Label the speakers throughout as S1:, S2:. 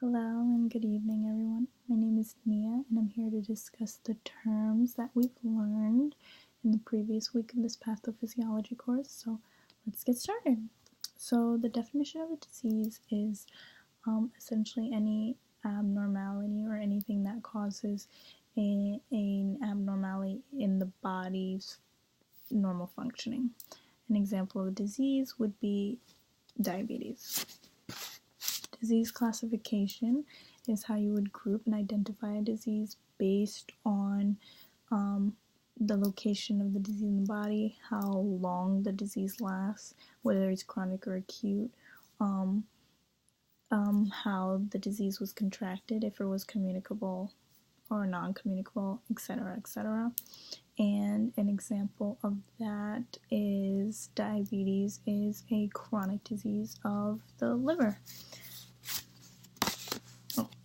S1: Hello and good evening, everyone. My name is Niah, and I'm here to discuss the terms that we've learned in the previous week of this pathophysiology course. So let's get started. So the definition of a disease is essentially any abnormality or anything that causes an abnormality in the body's normal functioning. An example of a disease would be diabetes. Disease classification is how you would group and identify a disease based on the location of the disease in the body, how long the disease lasts, whether it's chronic or acute, how the disease was contracted, if it was communicable or non-communicable, etc., etc. And an example of that is diabetes is a chronic disease of the liver.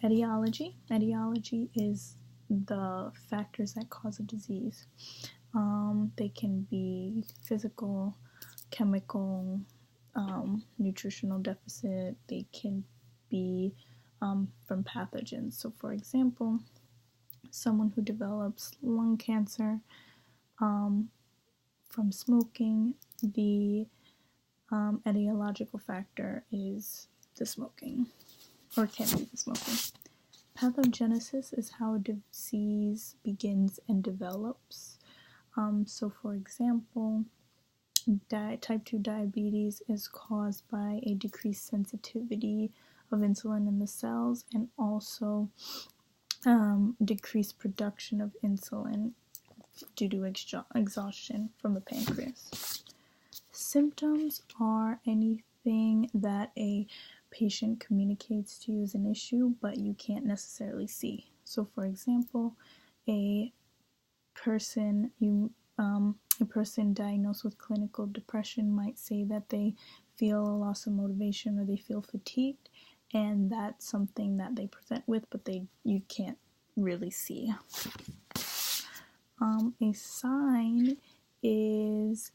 S1: Etiology. Etiology is the factors that cause a disease. They can be physical, chemical, nutritional deficit. They can be from pathogens. So, for example, someone who develops lung cancer from smoking, the etiological factor is the smoking, or can be the smoking. Pathogenesis is how a disease begins and develops. So, for example, type 2 diabetes is caused by a decreased sensitivity of insulin in the cells and also decreased production of insulin due to exhaustion from the pancreas. Symptoms are anything that a patient communicates to you as an issue, but you can't necessarily see. So, for example, a person diagnosed with clinical depression might say that they feel a loss of motivation or they feel fatigued, and that's something that they present with, but you can't really see. A sign is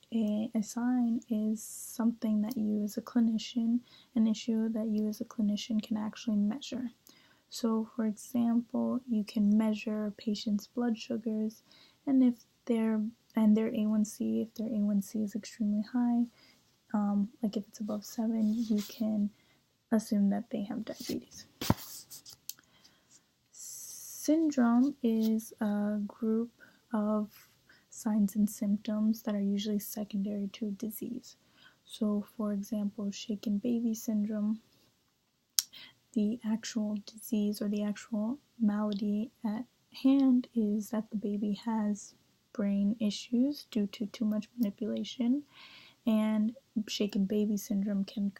S1: something that you as a clinician, an issue that you as a clinician can actually measure. So, for example, you can measure a patient's blood sugars, and if their A1C, if their A1C is extremely high, like if it's above 7, you can assume that they have diabetes. Syndrome is a group of signs and symptoms that are usually secondary to a disease. So, for example, shaken baby syndrome, the actual disease or the actual malady at hand is that the baby has brain issues due to too much manipulation, and shaken baby syndrome can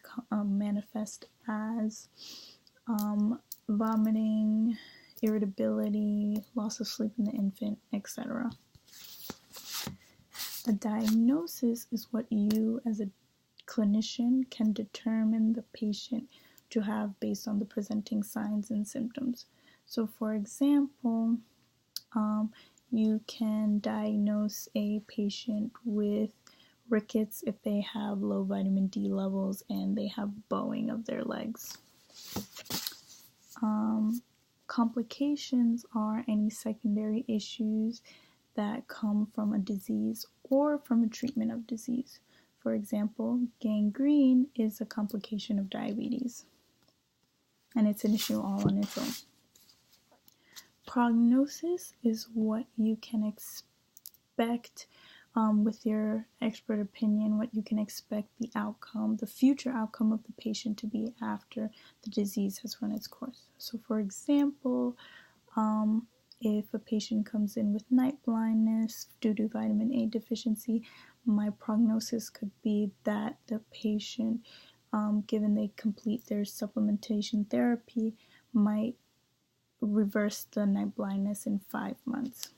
S1: manifest as vomiting, irritability, loss of sleep in the infant, etc. A diagnosis is what you as a clinician can determine the patient to have based on the presenting signs and symptoms. So, for example, you can diagnose a patient with rickets if they have low vitamin D levels and they have bowing of their legs. Complications are any secondary issues that come from a disease or from a treatment of disease. For example, gangrene is a complication of diabetes, and it's an issue all on its own. Prognosis is what you can expect with your expert opinion, what you can expect the outcome, the future outcome of the patient to be after the disease has run its course. So, for example, if a patient comes in with night blindness due to vitamin A deficiency, my prognosis could be that the patient, given they complete their supplementation therapy, might reverse the night blindness in 5 months.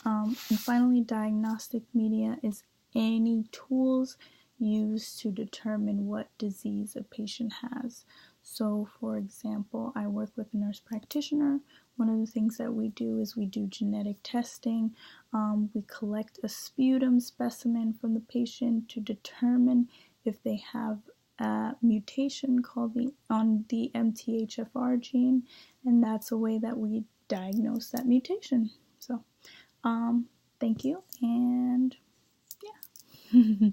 S1: And finally, diagnostic media is any tools used to determine what disease a patient has. So, for example, I work with a nurse practitioner. One of the things that we do is we do genetic testing. We collect a sputum specimen from the patient to determine if they have a mutation on the MTHFR gene, and that's a way that we diagnose that mutation. So, thank you, and yeah.